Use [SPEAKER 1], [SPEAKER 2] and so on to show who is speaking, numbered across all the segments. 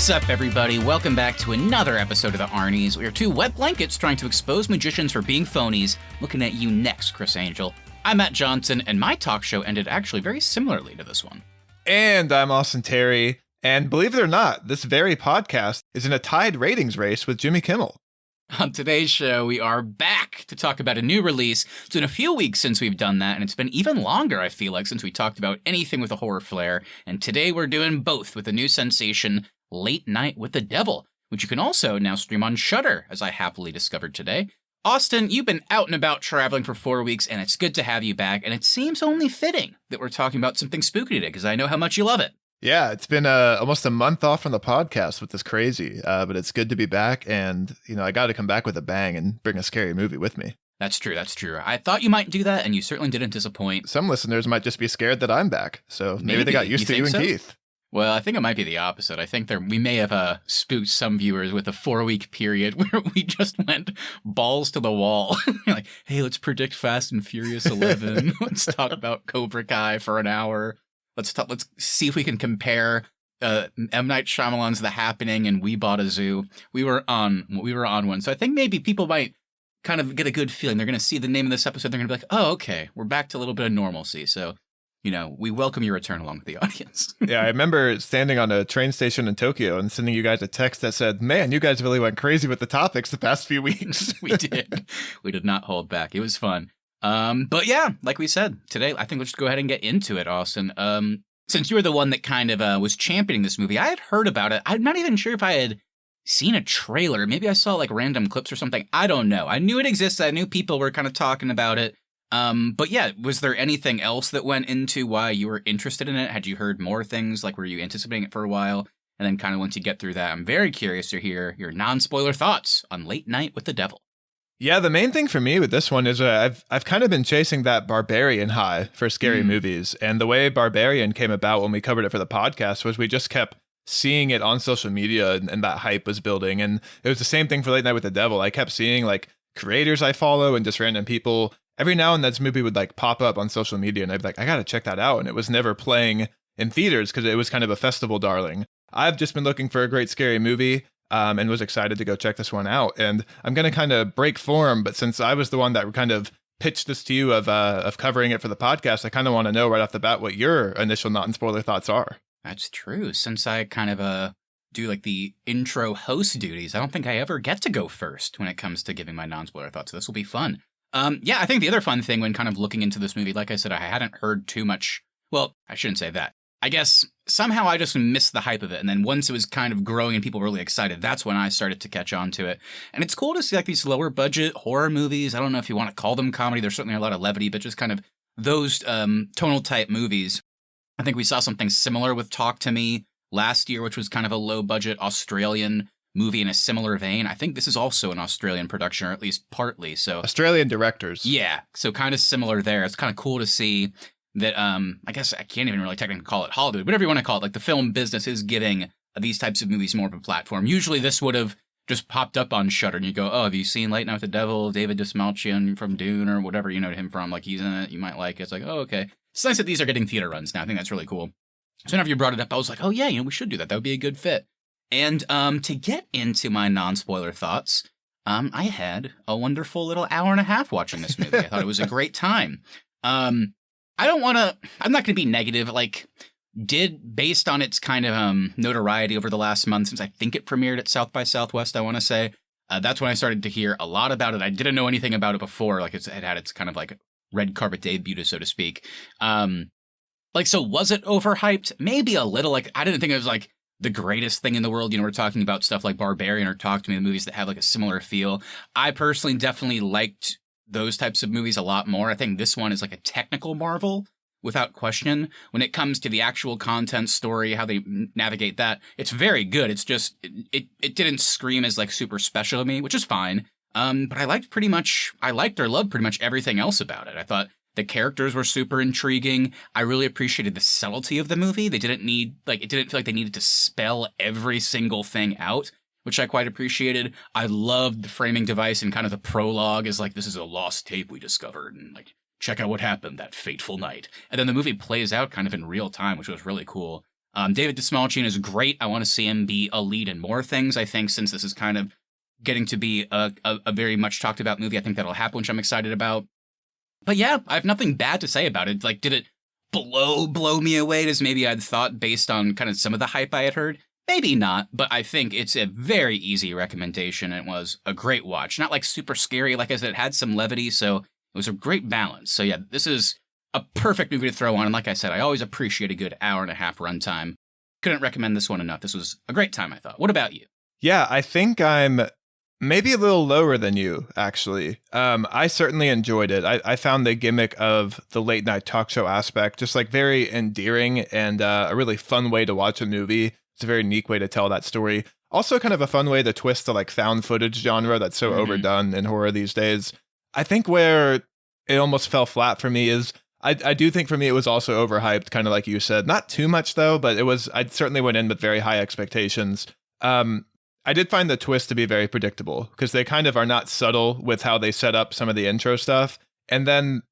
[SPEAKER 1] What's up, everybody? Welcome back to another episode of the Arnies. We are two wet blankets trying to expose magicians for being phonies. Looking at you next, Chris Angel. I'm Matt Johnson, and my talk show ended actually very similarly to this one.
[SPEAKER 2] And I'm Austin Terry, and believe it or not, this very podcast is in a tied ratings race with Jimmy Kimmel.
[SPEAKER 1] On today's show, we are back to talk about a new release. It's been a few weeks since we've done that, and it's been even longer, I feel like, since we talked about anything with a horror flair. And today we're doing both with the new sensation, Late Night with the Devil, which you can also now stream on Shudder, as I happily discovered today. Austin, you've been out and about traveling for 4 weeks, and it's good to have you back, and it seems only fitting that we're talking about something spooky today, because I know how much you love it.
[SPEAKER 2] Yeah, it's been almost a month off from the podcast, which is crazy, but it's good to be back, and, I got to come back with a bang and bring a scary movie with me.
[SPEAKER 1] That's true. I thought you might do that, and you certainly didn't disappoint.
[SPEAKER 2] Some listeners might just be scared that I'm back, so maybe they got used to you and Keith.
[SPEAKER 1] Well, I think it might be the opposite. I think we may have spooked some viewers with a 4-week period where we just went balls to the wall. Like, hey, let's predict Fast and Furious 11. Let's talk about Cobra Kai for an hour. Let's see if we can compare M. Night Shyamalan's The Happening and We Bought a Zoo. We were on one. So I think maybe people might kind of get a good feeling. They're going to see the name of this episode. They're going to be like, oh, okay, we're back to a little bit of normalcy. So, we welcome your return along with the audience.
[SPEAKER 2] Yeah, I remember standing on a train station in Tokyo and sending you guys a text that said, man, you guys really went crazy with the topics the past few weeks.
[SPEAKER 1] We did. We did not hold back. It was fun. But yeah, like we said, today, I think we'll just go ahead and get into it, Austin. Since you were the one that kind of was championing this movie, I had heard about it. I'm not even sure if I had seen a trailer. Maybe I saw like random clips or something. I don't know. I knew it existed. I knew people were kind of talking about it. But yeah, was there anything else that went into why you were interested in it? Had you heard more things? Like, were you anticipating it for a while? And then kind of once you get through that, I'm very curious to hear your non-spoiler thoughts on Late Night with the Devil.
[SPEAKER 2] Yeah, the main thing for me with this one is I've kind of been chasing that Barbarian high for scary movies. And the way Barbarian came about when we covered it for the podcast was we just kept seeing it on social media and that hype was building. And it was the same thing for Late Night with the Devil. I kept seeing like creators I follow and just random people. Every now and then this movie would like pop up on social media and I'd be like, I got to check that out. And it was never playing in theaters because it was kind of a festival darling. I've just been looking for a great scary movie. And was excited to go check this one out. And I'm going to kind of break form, but since I was the one that kind of pitched this to you of covering it for the podcast, I kind of want to know right off the bat what your initial non-spoiler thoughts are.
[SPEAKER 1] That's true. Since I kind of do like the intro host duties, I don't think I ever get to go first when it comes to giving my non-spoiler thoughts. So this will be fun. Yeah, I think the other fun thing when kind of looking into this movie, like I said, I hadn't heard too much. Well, I shouldn't say that. I guess somehow I just missed the hype of it. And then once it was kind of growing and people were really excited, that's when I started to catch on to it. And it's cool to see like these lower budget horror movies. I don't know if you want to call them comedy. There's certainly a lot of levity, but just kind of those tonal type movies. I think we saw something similar with Talk to Me last year, which was kind of a low budget Australian movie in a similar vein. I think this is also an Australian production, or at least partly. So
[SPEAKER 2] Australian directors.
[SPEAKER 1] Yeah. So kind of similar there. It's kind of cool to see that, I guess I can't even really technically call it Hollywood, whatever you want to call it. Like the film business is giving these types of movies more of a platform. Usually this would have just popped up on Shudder and you go, oh, have you seen Late Night with the Devil, David Dismalchian from Dune or whatever you know him from? Like he's in it, you might like it. It's like, oh, okay. It's nice that these are getting theater runs now. I think that's really cool. So whenever you brought it up, I was like, oh yeah, we should do that. That would be a good fit. And to get into my non-spoiler thoughts, I had a wonderful little hour and a half watching this movie. I thought it was a great time. I'm not going to be negative, based on its kind of notoriety over the last month since I think it premiered at South by Southwest, I want to say. That's when I started to hear a lot about it. I didn't know anything about it before. Like it had its kind of like red carpet debut, so to speak. So was it overhyped? Maybe a little. Like I didn't think it was like the greatest thing in the world. We're talking about stuff like Barbarian or Talk to Me, the movies that have like a similar feel. I personally definitely liked those types of movies a lot more. I think this one is like a technical marvel without question. When it comes to the actual content story, how they navigate that, it's very good. It's just, it didn't scream as like super special to me, which is fine. But I liked or loved pretty much everything else about it. I thought the characters were super intriguing. I really appreciated the subtlety of the movie. It didn't feel like they needed to spell every single thing out, which I quite appreciated. I loved the framing device and kind of the prologue is like, this is a lost tape we discovered, and like, check out what happened that fateful night. And then the movie plays out kind of in real time, which was really cool. David Dastmalchian is great. I want to see him be a lead in more things. I think since this is kind of getting to be a very much talked about movie, I think that'll happen, which I'm excited about. But yeah, I have nothing bad to say about it. Like, did it blow me away as maybe I'd thought based on kind of some of the hype I had heard? Maybe not, but I think it's a very easy recommendation. It was a great watch. Not like super scary. Like I said, it had some levity, so it was a great balance. So yeah, this is a perfect movie to throw on. And like I said, I always appreciate a good hour and a half runtime. Couldn't recommend this one enough. This was a great time, I thought. What about you?
[SPEAKER 2] Yeah, I think I'm maybe a little lower than you, actually. I certainly enjoyed it. I found the gimmick of the late night talk show aspect just like very endearing and a really fun way to watch a movie. It's a very unique way to tell that story. Also kind of a fun way to twist the like found footage genre that's so overdone in horror these days. I think where it almost fell flat for me is I do think for me it was also overhyped, kind of like you said. Not too much though, but I certainly went in with very high expectations. I did find the twist to be very predictable because they kind of are not subtle with how they set up some of the intro stuff. And then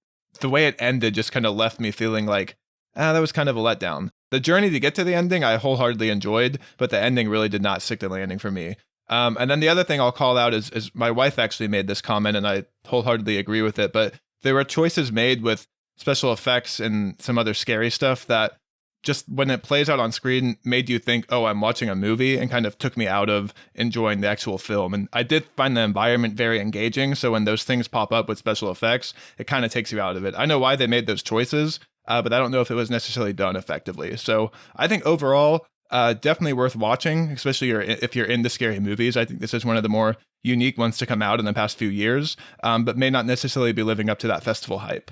[SPEAKER 2] the way it ended just kind of left me feeling like, that was kind of a letdown. The journey to get to the ending I wholeheartedly enjoyed, but the ending really did not stick the landing for me. And then the other thing I'll call out is my wife actually made this comment and I wholeheartedly agree with it, but there were choices made with special effects and some other scary stuff that just when it plays out on screen made you think, oh, I'm watching a movie, and kind of took me out of enjoying the actual film. And I did find the environment very engaging. So when those things pop up with special effects, it kind of takes you out of it. I know why they made those choices, but I don't know if it was necessarily done effectively. So I think overall, definitely worth watching, especially if you're into scary movies. I think this is one of the more unique ones to come out in the past few years, but may not necessarily be living up to that festival hype.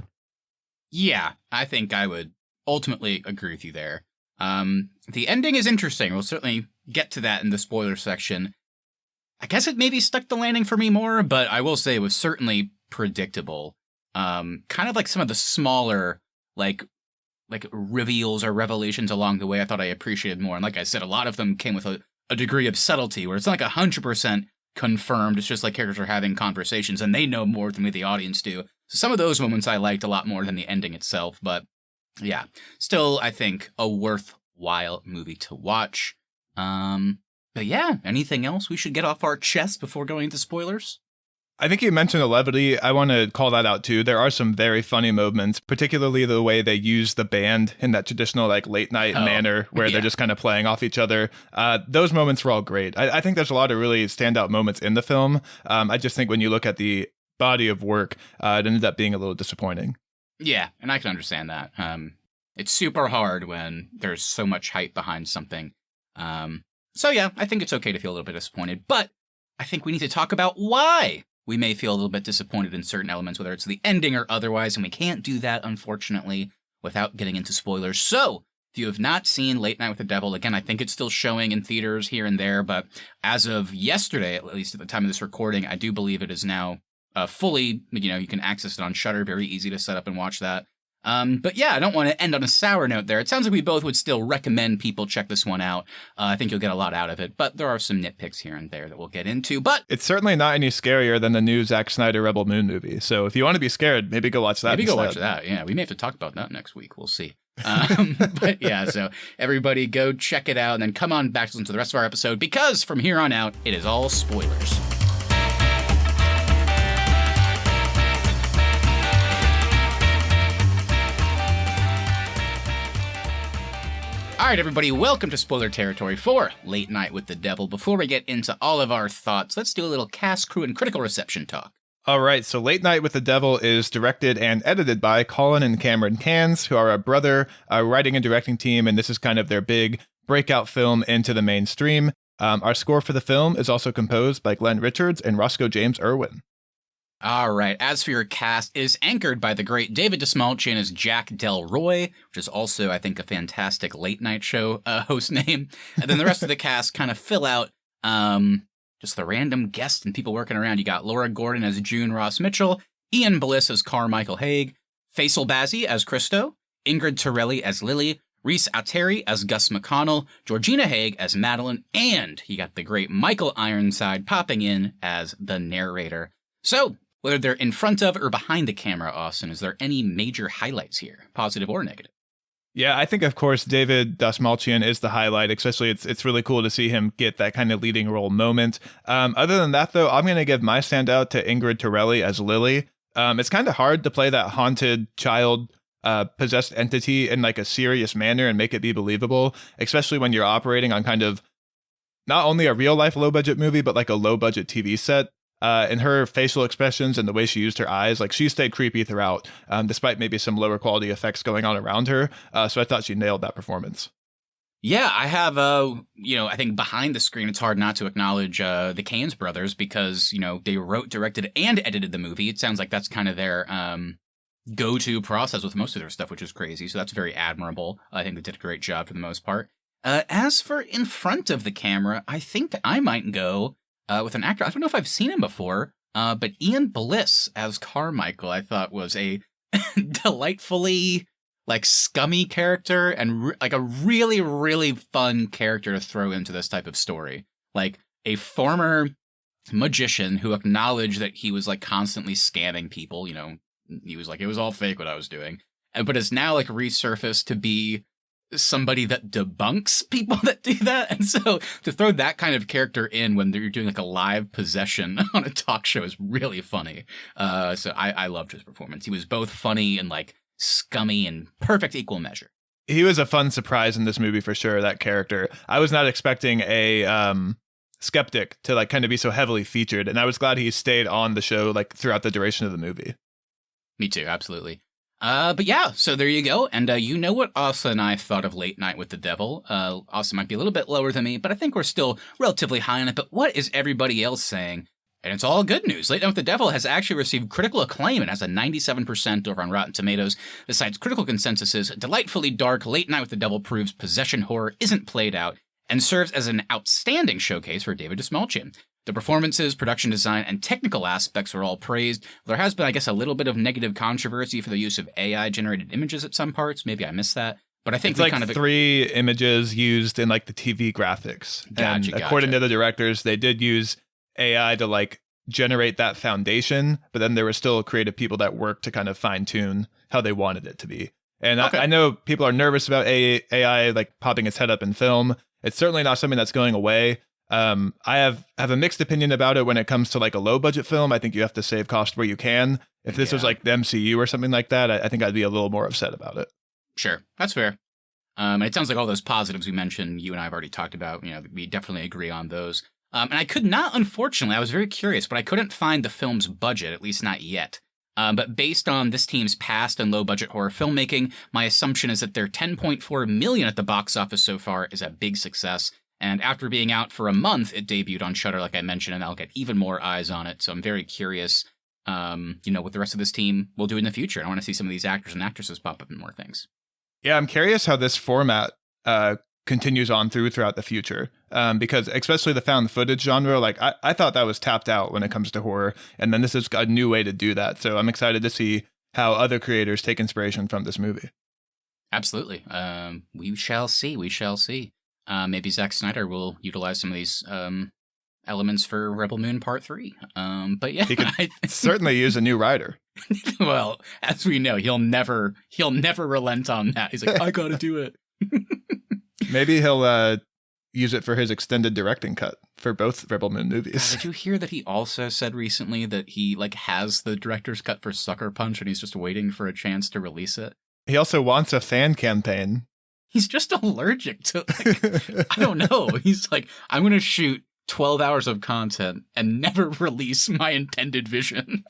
[SPEAKER 1] Yeah, I think I would ultimately agree with you there. The ending is interesting. We'll certainly get to that in the spoiler section. I guess it maybe stuck the landing for me more, but I will say it was certainly predictable. Kind of like some of the smaller, like reveals or revelations along the way I thought I appreciated more. And like I said, a lot of them came with a degree of subtlety where it's not like 100% confirmed. It's just like characters are having conversations and they know more than we, the audience, do. So some of those moments I liked a lot more than the ending itself, but yeah, still, I think a worthwhile movie to watch. But yeah, anything else we should get off our chest before going into spoilers?
[SPEAKER 2] I think you mentioned the levity. I want to call that out too. There are some very funny moments, particularly the way they use the band in that traditional like late night manner where they're just kind of playing off each other. Those moments were all great. I think there's a lot of really standout moments in the film. I just think when you look at the body of work, it ended up being a little disappointing.
[SPEAKER 1] Yeah, and I can understand that. It's super hard when there's so much hype behind something. So yeah, I think it's okay to feel a little bit disappointed, but I think we need to talk about why we may feel a little bit disappointed in certain elements, whether it's the ending or otherwise, and we can't do that, unfortunately, without getting into spoilers. So, if you have not seen Late Night with the Devil, again, I think it's still showing in theaters here and there, but as of yesterday, at least at the time of this recording, I do believe it is now fully, you can access it on Shudder, very easy to set up and watch that. But yeah, I don't want to end on a sour note there. It sounds like we both would still recommend people check this one out. I think you'll get a lot out of it, but there are some nitpicks here and there that we'll get into. But
[SPEAKER 2] it's certainly not any scarier than the new Zack Snyder Rebel Moon movie. So if you want to be scared, maybe go watch that.
[SPEAKER 1] Maybe go watch that. Yeah, we may have to talk about that next week. We'll see. But yeah, so everybody go check it out and then come on back to listen to the rest of our episode, because from here on out, it is all spoilers. All right, everybody, welcome to spoiler territory for Late Night with the Devil. Before we get into all of our thoughts, let's do a little cast, crew, and critical reception talk.
[SPEAKER 2] All right, so Late Night with the Devil is directed and edited by Colin and Cameron Cans, who are a brother writing and directing team, and this is kind of their big breakout film into the mainstream. Our score for the film is also composed by Glenn Richards and Roscoe James Irwin.
[SPEAKER 1] All right, as for your cast, it is anchored by the great David Dastmalchian as Jack Delroy, which is also, I think, a fantastic late-night show host name. And then the rest of the cast kind of fill out just the random guests and people working around. You got Laura Gordon as June Ross Mitchell, Ian Bliss as Carmichael Haig, Faisal Bazzi as Christo, Ingrid Torelli as Lily, Rhys Atteri as Gus McConnell, Georgina Haig as Madeline, and you got the great Michael Ironside popping in as the narrator. So, whether they're in front of or behind the camera, Austin, is there any major highlights here, positive or negative?
[SPEAKER 2] Yeah, I think of course David Dastmalchian is the highlight. Especially, it's really cool to see him get that kind of leading role moment. Other than that, though, I'm going to give my standout to Ingrid Torelli as Lily. It's kind of hard to play that haunted child, possessed entity in like a serious manner and make it be believable, especially when you're operating on kind of not only a real life low budget movie, but like a low budget TV set. And her facial expressions and the way she used her eyes, like she stayed creepy throughout, despite maybe some lower quality effects going on around her. So I thought she nailed that performance.
[SPEAKER 1] Yeah, I have, I think behind the screen, it's hard not to acknowledge the Caines brothers because, they wrote, directed, and edited the movie. It sounds like that's kind of their go-to process with most of their stuff, which is crazy. So that's very admirable. I think they did a great job for the most part. As for in front of the camera, I think I might go with an actor. I don't know if I've seen him before, but Ian Bliss as Carmichael, I thought was a delightfully like scummy character and like a really, really fun character to throw into this type of story. Like a former magician who acknowledged that he was like constantly scamming people. He was like, it was all fake what I was doing, but is now like resurfaced to be somebody that debunks people that do that. And so to throw that kind of character in when you're doing like a live possession on a talk show is really funny. So I loved his performance. He was both funny and like scummy in perfect equal measure.
[SPEAKER 2] He was a fun surprise in this movie for sure, that character. I was not expecting a skeptic to like kind of be so heavily featured, and I was glad he stayed on the show like throughout the duration of the movie.
[SPEAKER 1] Me too, absolutely. But yeah, so there you go. And you know what Asa and I thought of Late Night with the Devil. Asa might be a little bit lower than me, but I think we're still relatively high on it. But what is everybody else saying? And it's all good news. Late Night with the Devil has actually received critical acclaim and has a 97% over on Rotten Tomatoes. The site's critical consensus is delightfully dark. Late Night with the Devil proves possession horror isn't played out and serves as an outstanding showcase for David Dastmalchian. The performances, production design, and technical aspects are all praised. There has been, I guess, a little bit of negative controversy for the use of AI-generated images at some parts. Maybe I missed that. But I think
[SPEAKER 2] it's like kind of 3 images used in like the TV graphics.
[SPEAKER 1] Gotcha.
[SPEAKER 2] According to the directors, they did use AI to like generate that foundation, but then there were still creative people that worked to kind of fine-tune how they wanted it to be. And okay. I know people are nervous about AI like popping its head up in film. It's certainly not something that's going away. I have a mixed opinion about it when it comes to like a low budget film. I think you have to save cost where you can. If this was like the MCU or something like that, I think I'd be a little more upset about it.
[SPEAKER 1] Sure. That's fair. It sounds like all those positives we mentioned, you and I have already talked about, we definitely agree on those. And I could not, unfortunately, I was very curious, but I couldn't find the film's budget, at least not yet. But based on this team's past and low-budget horror filmmaking, my assumption is that their $10.4 million at the box office so far is a big success. And after being out for a month, it debuted on Shudder, like I mentioned, and I'll get even more eyes on it. So I'm very curious, what the rest of this team will do in the future. I want to see some of these actors and actresses pop up in more things.
[SPEAKER 2] Yeah, I'm curious how this format continues on throughout the future, because especially the found footage genre, like I thought that was tapped out when it comes to horror, and then this is a new way to do that. So I'm excited to see how other creators take inspiration from this movie.
[SPEAKER 1] Absolutely. We shall see. We shall see. Maybe Zack Snyder will utilize some of these elements for Rebel Moon Part 3. But yeah,
[SPEAKER 2] he could certainly use a new writer.
[SPEAKER 1] Well, as we know, he'll never relent on that. He's like, I gotta do it.
[SPEAKER 2] Maybe he'll use it for his extended directing cut for both Rebel Moon movies.
[SPEAKER 1] Did you hear that he also said recently that he has the director's cut for Sucker Punch and he's just waiting for a chance to release it?
[SPEAKER 2] He also wants a fan campaign.
[SPEAKER 1] He's just allergic to, I don't know. He's like, I'm going to shoot 12 hours of content and never release my intended vision.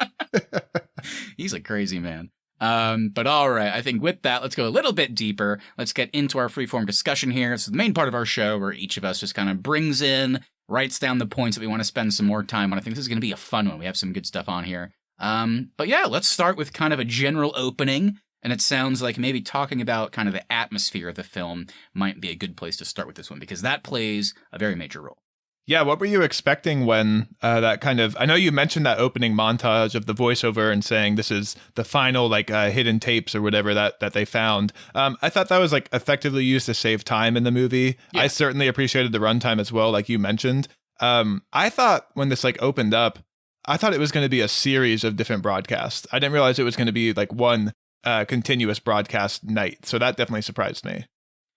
[SPEAKER 1] He's a crazy man. But all right, I think with that, let's go a little bit deeper. Let's get into our freeform discussion here. This is the main part of our show where each of us just kind of brings in, writes down the points that we want to spend some more time on. I think this is going to be a fun one. We have some good stuff on here. But yeah, let's start with kind of a general opening. And it sounds like maybe talking about kind of the atmosphere of the film might be a good place to start with this one, because that plays a very major role.
[SPEAKER 2] Yeah, what were you expecting when that kind of... I know you mentioned that opening montage of the voiceover and saying this is the final hidden tapes or whatever that they found. I thought that was effectively used to save time in the movie. Yeah. I certainly appreciated the runtime as well, like you mentioned. I thought when this opened up, I thought it was going to be a series of different broadcasts. I didn't realize it was going to be one continuous broadcast night. So that definitely surprised me.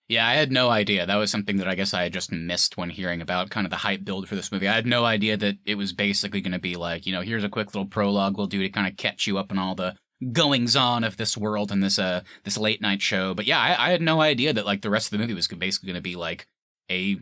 [SPEAKER 1] Yeah, I had no idea. That was something that I guess I had just missed when hearing about kind of the hype build for this movie. I had no idea that it was basically going to be like, here's a quick little prologue we'll do to kind of catch you up on all the goings on of this world and this late night show. But yeah, I had no idea that like the rest of the movie was basically going to be like a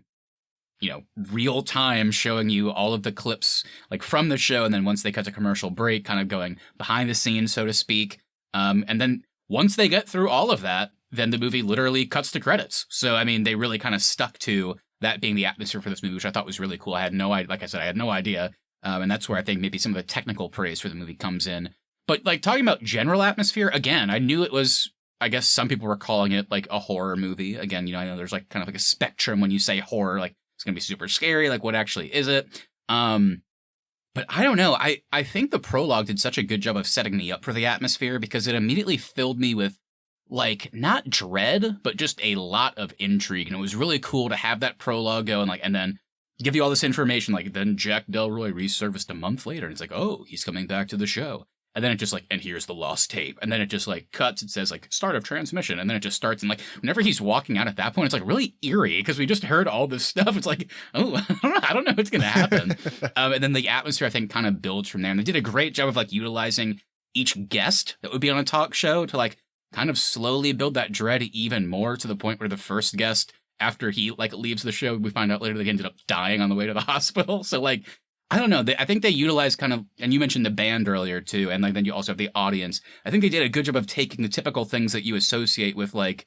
[SPEAKER 1] real time showing you all of the clips like from the show, and then once they cut to commercial break, kind of going behind the scenes, so to speak. And then once they get through all of that, then the movie literally cuts to credits. So, I mean, they really kind of stuck to that being the atmosphere for this movie, which I thought was really cool. I had no idea, like I said, I had no idea. And that's where I think maybe some of the technical praise for the movie comes in. But like talking about general atmosphere, again, I knew it was, I guess some people were calling it like a horror movie. Again, I know there's like kind of like a spectrum when you say horror, like it's going to be super scary. Like what actually is it? But I don't know. I think the prologue did such a good job of setting me up for the atmosphere because it immediately filled me with like not dread, but just a lot of intrigue. And it was really cool to have that prologue go and then give you all this information. Like then Jack Delroy resurfaced a month later and it's like, oh, he's coming back to the show. And then it just like, and here's the lost tape. And then it just like cuts. It says like start of transmission. And then it just starts. And like whenever he's walking out at that point, it's like really eerie because we just heard all this stuff. It's like, oh, I don't know what's going to happen. And then the atmosphere, I think, kind of builds from there. And they did a great job of like utilizing each guest that would be on a talk show to like kind of slowly build that dread even more to the point where the first guest, after he like leaves the show, we find out later that he ended up dying on the way to the hospital. So like, I don't know. I think they utilized kind of, and you mentioned the band earlier too, and like then you also have the audience. I think they did a good job of taking the typical things that you associate with like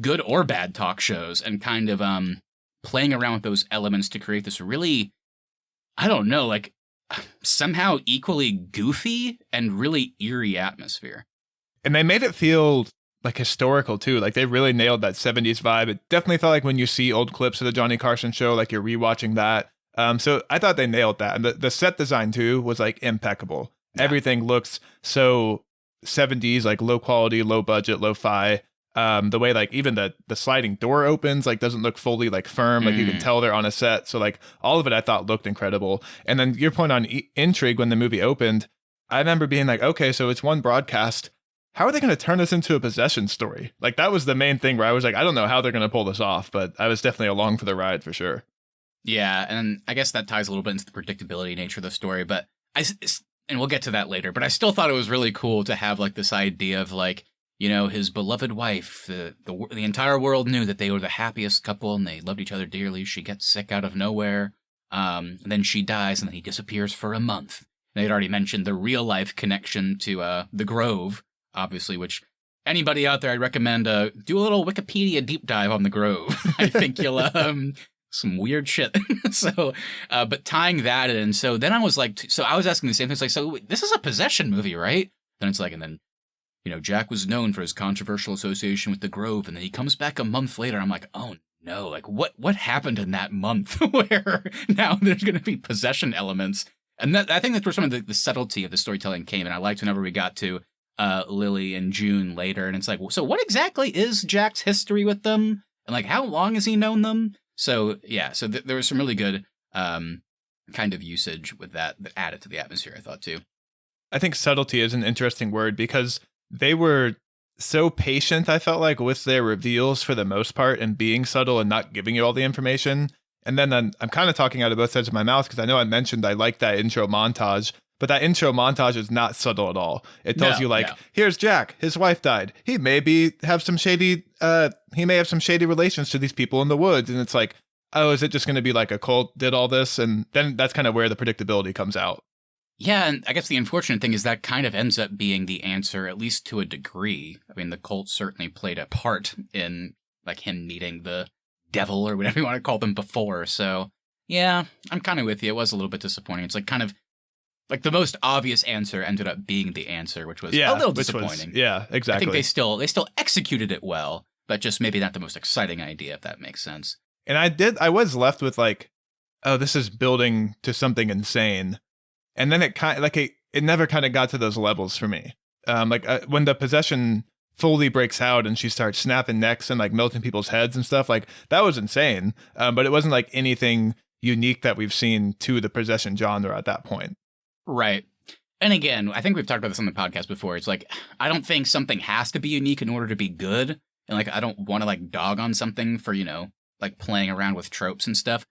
[SPEAKER 1] good or bad talk shows and kind of playing around with those elements to create this really, I don't know, like somehow equally goofy and really eerie atmosphere.
[SPEAKER 2] And they made it feel like historical too. Like they really nailed that 70s vibe. It definitely felt like when you see old clips of the Johnny Carson show, like you're rewatching that. So I thought they nailed that. And the set design too was like impeccable. Yeah. Everything looks so 70s, like low quality, low budget, lo-fi. The way like even the sliding door opens, like doesn't look fully like firm. Like you can tell they're on a set. So like all of it I thought looked incredible. And then your point on intrigue when the movie opened, I remember being like, okay, so it's one broadcast. How are they going to turn this into a possession story? Like that was the main thing where I was like, I don't know how they're going to pull this off, but I was definitely along for the ride for sure.
[SPEAKER 1] Yeah, and I guess that ties a little bit into the predictability nature of the story, but and we'll get to that later, but I still thought it was really cool to have like this idea of like, his beloved wife, the entire world knew that they were the happiest couple and they loved each other dearly. She gets sick out of nowhere, and then she dies and then he disappears for a month. And they'd already mentioned the real life connection to the Grove, obviously, which anybody out there, I'd recommend do a little Wikipedia deep dive on the Grove. I think you'll some weird shit. So, but tying that in, so then I was like, so I was asking the same thing. It's like, so this is a possession movie, right? Then it's like, and then, Jack was known for his controversial association with the Grove, and then he comes back a month later. I'm like, oh no, like what happened in that month where now there's going to be possession elements? And that I think that's where some of the subtlety of the storytelling came. And I liked whenever we got to Lily and June later, and it's like, so what exactly is Jack's history with them? And like, how long has he known them? So yeah, so there was some really good kind of usage with that added to the atmosphere, I thought too.
[SPEAKER 2] I think subtlety is an interesting word because they were so patient, I felt like, with their reveals for the most part and being subtle and not giving you all the information. And then I'm kind of talking out of both sides of my mouth because I know I mentioned I like that intro montage, but that intro montage is not subtle at all. It tells you like, here's Jack, his wife died. He may have some shady relations to these people in the woods. And it's like, oh, is it just going to be like a cult did all this? And then that's kind of where the predictability comes out.
[SPEAKER 1] Yeah, and I guess the unfortunate thing is that kind of ends up being the answer, at least to a degree. I mean, the cult certainly played a part in like him meeting the devil or whatever you want to call them before. So yeah, I'm kind of with you. It was a little bit disappointing. It's like kind of like the most obvious answer ended up being the answer, which was a little disappointing.
[SPEAKER 2] Exactly.
[SPEAKER 1] I think they still executed it well, but just maybe not the most exciting idea, if that makes sense.
[SPEAKER 2] And I was left with like, oh, this is building to something insane. And then it kind of like it never kind of got to those levels for me. When the possession fully breaks out and she starts snapping necks and like melting people's heads and stuff, like that was insane. But it wasn't like anything unique that we've seen to the possession genre at that point.
[SPEAKER 1] Right. And again, I think we've talked about this on the podcast before. It's like, I don't think something has to be unique in order to be good. And like, I don't want to like dog on something for, like playing around with tropes and stuff.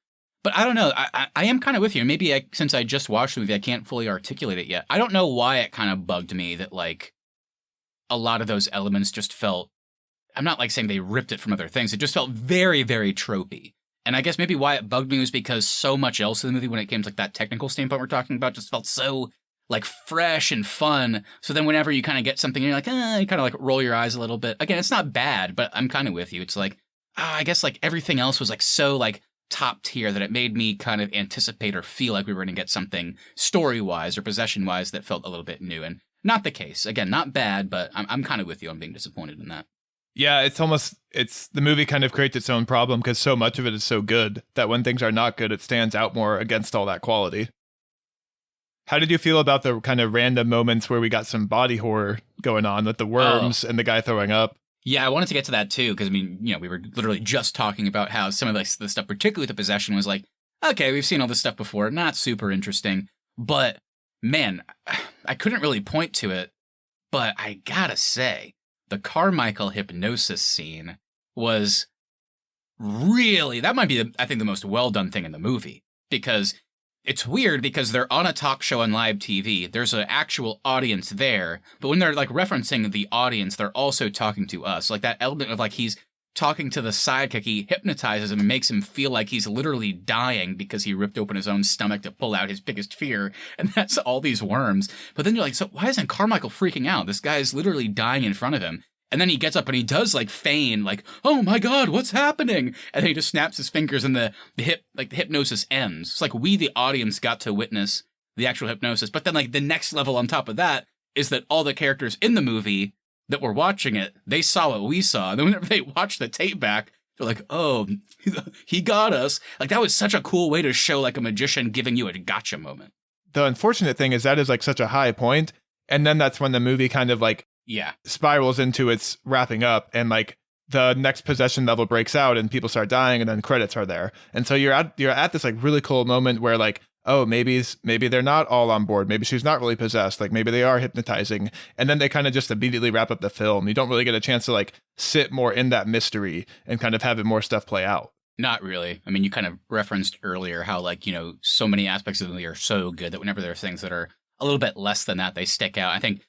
[SPEAKER 1] But I don't know. I am kind of with you. Maybe since I just watched the movie, I can't fully articulate it yet. I don't know why it kind of bugged me that like a lot of those elements just felt, I'm not like saying they ripped it from other things. It just felt very, very tropey. And I guess maybe why it bugged me was because so much else in the movie when it came to like that technical standpoint we're talking about just felt so like fresh and fun. So then whenever you kind of get something, you're like, you kind of like roll your eyes a little bit. Again, it's not bad, but I'm kind of with you. It's like, I guess like everything else was like so like top tier that it made me kind of anticipate or feel like we were going to get something story-wise or possession-wise that felt a little bit new. And not the case. Again, not bad, but I'm kind of with you on being disappointed in that.
[SPEAKER 2] Yeah, it's the movie kind of creates its own problem because so much of it is so good that when things are not good, it stands out more against all that quality. How did you feel about the kind of random moments where we got some body horror going on with the worms and the guy throwing up?
[SPEAKER 1] Yeah, I wanted to get to that too, because I mean, we were literally just talking about how some of the stuff, particularly with the possession, was like, okay, we've seen all this stuff before, not super interesting, but man, I couldn't really point to it, but I gotta say, the Carmichael hypnosis scene was really, that might be, I think, the most well-done thing in the movie, because it's weird because they're on a talk show on live TV. There's an actual audience there, but when they're like referencing the audience, they're also talking to us. Like that element of like he's talking to the sidekick, he hypnotizes him and makes him feel like he's literally dying because he ripped open his own stomach to pull out his biggest fear, and that's all these worms. But then you're like, so why isn't Carmichael freaking out? This guy is literally dying in front of him. And then he gets up and he does like feign, like, oh my God, what's happening? And then he just snaps his fingers and the hypnosis ends. It's like we, the audience, got to witness the actual hypnosis. But then like the next level on top of that is that all the characters in the movie that were watching it, they saw what we saw. And then whenever they watch the tape back, they're like, oh, he got us. Like that was such a cool way to show like a magician giving you a gotcha moment.
[SPEAKER 2] The unfortunate thing is that is like such a high point, and then that's when the movie kind of like spirals into its wrapping up, and like the next possession level breaks out and people start dying, and then credits are there. And so you're at this like really cool moment where like, oh, maybe they're not all on board. Maybe she's not really possessed. Like maybe they are hypnotizing. And then they kind of just immediately wrap up the film. You don't really get a chance to like sit more in that mystery and kind of have more stuff play out.
[SPEAKER 1] Not really. I mean, you kind of referenced earlier how like, so many aspects of the movie are so good that whenever there are things that are a little bit less than that, they stick out. I think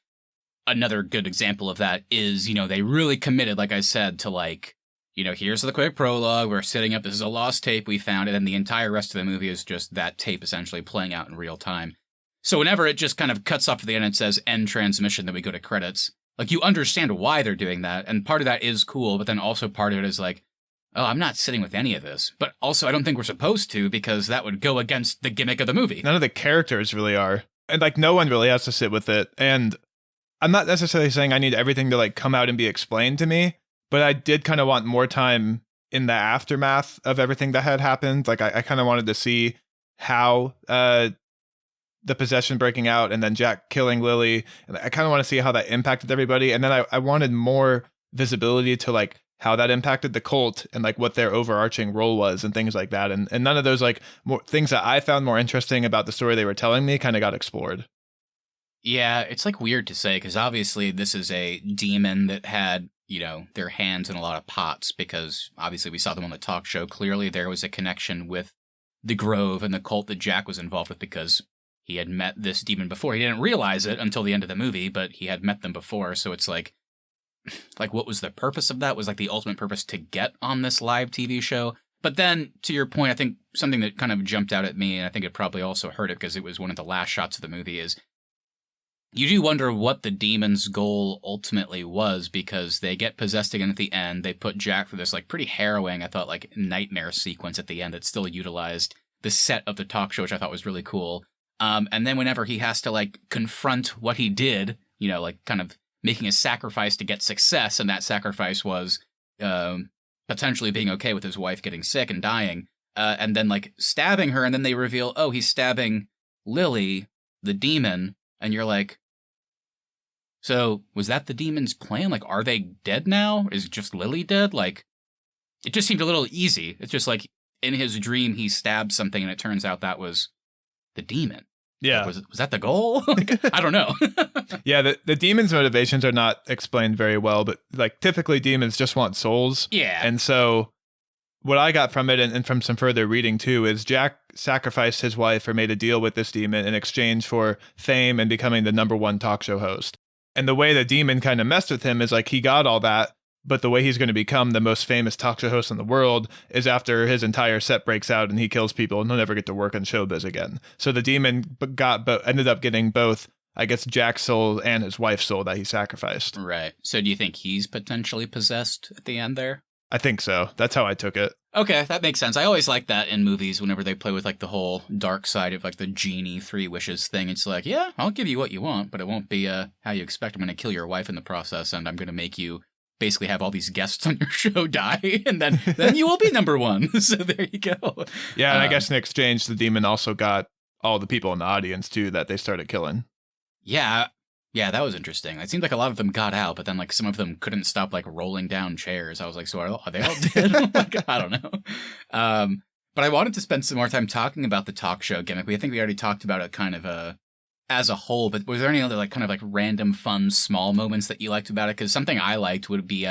[SPEAKER 1] another good example of that is, they really committed, like I said, to like, here's the quick prologue. We're setting up, this is a lost tape we found, and then the entire rest of the movie is just that tape essentially playing out in real time. So whenever it just kind of cuts off to the end and says end transmission, then we go to credits, like you understand why they're doing that. And part of that is cool, but then also part of it is like, oh, I'm not sitting with any of this. But also I don't think we're supposed to, because that would go against the gimmick of the movie.
[SPEAKER 2] None of the characters really are. And like no one really has to sit with it. And I'm not necessarily saying I need everything to like come out and be explained to me, but I did kind of want more time in the aftermath of everything that had happened. Like I kind of wanted to see how the possession breaking out and then Jack killing Lily. And I kind of want to see how that impacted everybody. And then I wanted more visibility to like how that impacted the cult and like what their overarching role was and things like that. And none of those like more things that I found more interesting about the story they were telling me kind of got explored.
[SPEAKER 1] Yeah, it's like weird to say, because obviously this is a demon that had, their hands in a lot of pots, because obviously we saw them on the talk show. Clearly there was a connection with the Grove and the cult that Jack was involved with, because he had met this demon before. He didn't realize it until the end of the movie, but he had met them before. So it's like what was the purpose of that? Was like the ultimate purpose to get on this live TV show? But then, to your point, I think something that kind of jumped out at me, and I think it probably also hurt it because it was one of the last shots of the movie, is you do wonder what the demon's goal ultimately was, because they get possessed again at the end. They put Jack through this like pretty harrowing, I thought, like nightmare sequence at the end that still utilized the set of the talk show, which I thought was really cool. And then whenever he has to like confront what he did, like kind of making a sacrifice to get success, and that sacrifice was potentially being okay with his wife getting sick and dying, and then like stabbing her, and then they reveal, oh, he's stabbing Lily, the demon, and you're like, so was that the demon's plan? Like, are they dead now? Is just Lily dead? Like, it just seemed a little easy. It's just like in his dream he stabbed something and it turns out that was the demon.
[SPEAKER 2] Yeah.
[SPEAKER 1] Like, was that the goal? Like, I don't know.
[SPEAKER 2] Yeah, the demons' motivations are not explained very well, but like typically demons just want souls.
[SPEAKER 1] Yeah.
[SPEAKER 2] And so what I got from it and from some further reading too is Jack sacrificed his wife or made a deal with this demon in exchange for fame and becoming the #1 talk show host. And the way the demon kind of messed with him is like he got all that, but the way he's going to become the most famous talk show host in the world is after his entire set breaks out and he kills people and he'll never get to work on showbiz again. So the demon ended up getting both, I guess, Jack's soul and his wife's soul that he sacrificed.
[SPEAKER 1] Right. So do you think he's potentially possessed at the end there?
[SPEAKER 2] I think so. That's how I took it.
[SPEAKER 1] Okay, that makes sense. I always like that in movies whenever they play with like the whole dark side of like the genie 3 wishes thing. It's like, yeah, I'll give you what you want, but it won't be how you expect. I'm going to kill your wife in the process, and I'm going to make you basically have all these guests on your show die, and then you will be #1. So there you go.
[SPEAKER 2] Yeah, and I guess in exchange, the demon also got all the people in the audience too that they started killing.
[SPEAKER 1] Yeah, that was interesting. It seemed like a lot of them got out, but then like some of them couldn't stop like rolling down chairs. I was like, so are they all dead? Like, I don't know. But I wanted to spend some more time talking about the talk show gimmick. I think we already talked about it kind of as a whole, but was there any other like kind of like random fun small moments that you liked about it? Because something I liked would be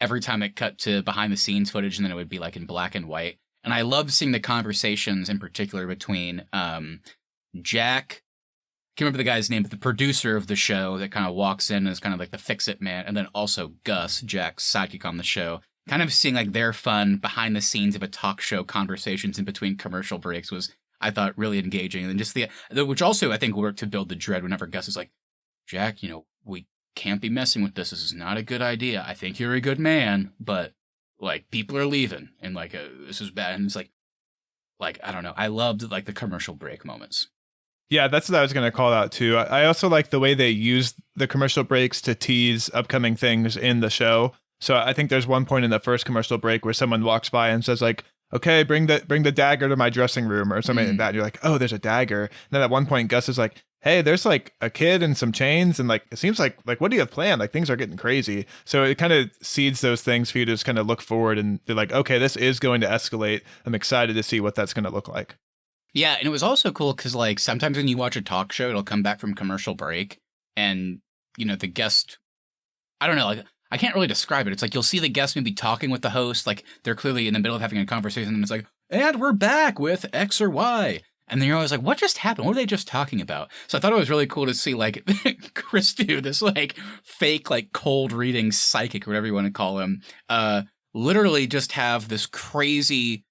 [SPEAKER 1] every time it cut to behind the scenes footage and then it would be like in black and white. And I loved seeing the conversations in particular between Jack, I can't remember the guy's name, but the producer of the show that kind of walks in and is kind of like the fix-it man, and then also Gus, Jack's sidekick on the show. Kind of seeing like their fun behind the scenes of a talk show conversations in between commercial breaks was, I thought, really engaging. And just which also I think worked to build the dread whenever Gus is like, Jack, we can't be messing with this. This is not a good idea. I think you're a good man, but like people are leaving and like this is bad. And it's like I don't know. I loved like the commercial break moments.
[SPEAKER 2] Yeah, that's what I was going to call out too. I also like the way they use the commercial breaks to tease upcoming things in the show. So I think there's one point in the first commercial break where someone walks by and says like, okay, bring the dagger to my dressing room or something like that. And you're like, oh, there's a dagger. And then at one point, Gus is like, hey, there's like a kid and some chains. And like, it seems like what do you have planned? Like things are getting crazy. So it kind of seeds those things for you to just kind of look forward and be like, okay, this is going to escalate. I'm excited to see what that's going to look like.
[SPEAKER 1] Yeah, and it was also cool because, like, sometimes when you watch a talk show, it'll come back from commercial break, and, the guest, I don't know, like, I can't really describe it. It's like you'll see the guest maybe talking with the host, like, they're clearly in the middle of having a conversation, and it's like, and we're back with X or Y. And then you're always like, what just happened? What were they just talking about? So I thought it was really cool to see, like, Chris do this, like, fake, like, cold-reading psychic, or whatever you want to call him, literally just have this crazy,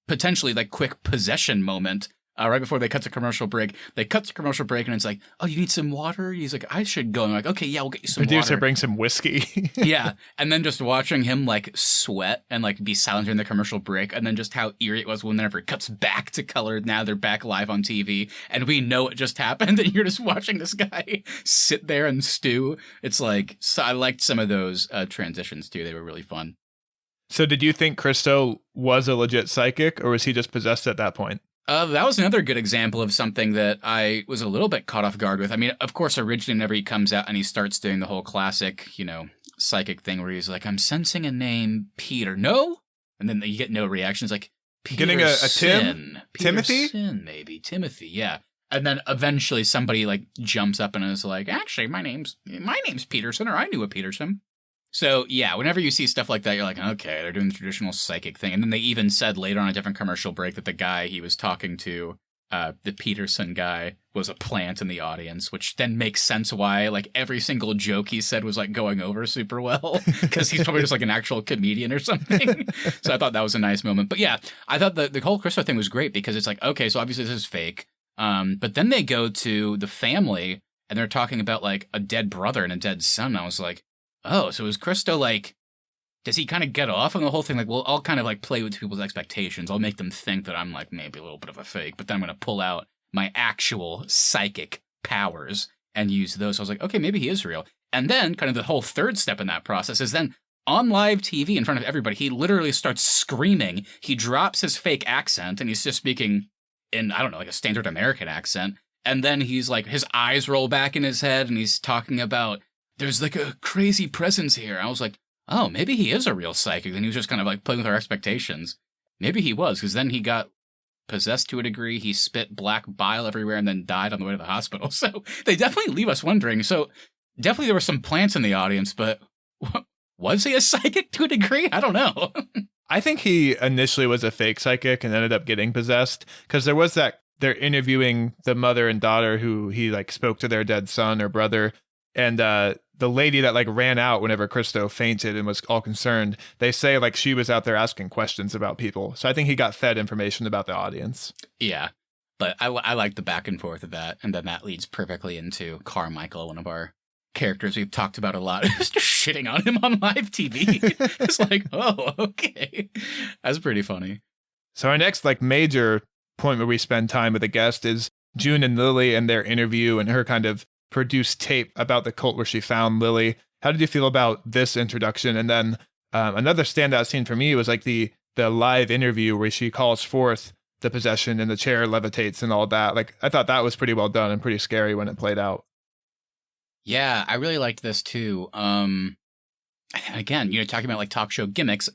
[SPEAKER 1] potentially like quick possession moment right before they cut to commercial break. They cut to commercial break and it's like, oh, you need some water? He's like, I should go. And I'm like, okay, yeah, we'll get you some
[SPEAKER 2] Producer
[SPEAKER 1] water.
[SPEAKER 2] brings some whiskey.
[SPEAKER 1] Yeah. And then just watching him like sweat and like be silent during the commercial break. And then just how eerie it was whenever it cuts back to color. Now they're back live on TV and we know it just happened. And you're just watching this guy sit there and stew. It's like, so I liked some of those transitions too. They were really fun.
[SPEAKER 2] So did you think Christo was a legit psychic or was he just possessed at that point?
[SPEAKER 1] That was another good example of something that I was a little bit caught off guard with. I mean, of course, originally whenever he comes out and he starts doing the whole classic, psychic thing where he's like, I'm sensing a name, Peter. No? And then you get no reaction. It's like, Peterson.
[SPEAKER 2] Getting a Tim? Timothy?
[SPEAKER 1] Peterson, maybe. Timothy, yeah. And then eventually somebody like jumps up and is like, actually, my name's Peterson, or I knew a Peterson. So, yeah, whenever you see stuff like that, you're like, okay, they're doing the traditional psychic thing. And then they even said later on a different commercial break that the guy he was talking to, the Peterson guy, was a plant in the audience, which then makes sense why, like, every single joke he said was, like, going over super well, because he's probably just, like, an actual comedian or something. So I thought that was a nice moment. But, yeah, I thought the whole Christo thing was great, because it's like, okay, so obviously this is fake. But then they go to the family, and they're talking about, like, a dead brother and a dead son. And I was like, oh, so is Christo like, does he kind of get off on the whole thing? Like, well, I'll kind of like play with people's expectations. I'll make them think that I'm like maybe a little bit of a fake, but then I'm going to pull out my actual psychic powers and use those. So I was like, okay, maybe he is real. And then kind of the whole third step in that process is then on live TV in front of everybody, he literally starts screaming. He drops his fake accent and he's just speaking in, I don't know, like a standard American accent. And then he's like, his eyes roll back in his head and he's talking about, there's like a crazy presence here. I was like, oh, maybe he is a real psychic. And he was just kind of like playing with our expectations. Maybe he was, because then he got possessed to a degree. He spit black bile everywhere and then died on the way to the hospital. So they definitely leave us wondering. So definitely there were some plants in the audience, but was he a psychic to a degree? I don't know.
[SPEAKER 2] I think he initially was a fake psychic and ended up getting possessed, because there was that they're interviewing the mother and daughter who he like spoke to their dead son or brother. And the lady that like ran out whenever Christo fainted and was all concerned, they say like she was out there asking questions about people. So I think he got fed information about the audience.
[SPEAKER 1] Yeah, but I like the back and forth of that. And then that leads perfectly into Carmichael, one of our characters we've talked about a lot. Just shitting on him on live TV. It's like, oh, okay. That's pretty funny.
[SPEAKER 2] So our next like major point where we spend time with a guest is June and Lily and their interview and her kind of produced tape about the cult where she found Lily. How did you feel about this introduction? And then another standout scene for me was like the live interview where she calls forth the possession and the chair levitates and all that. Like I thought that was pretty well done and pretty scary when it played out.
[SPEAKER 1] Yeah, I really liked this too. Again, talking about like talk show gimmicks.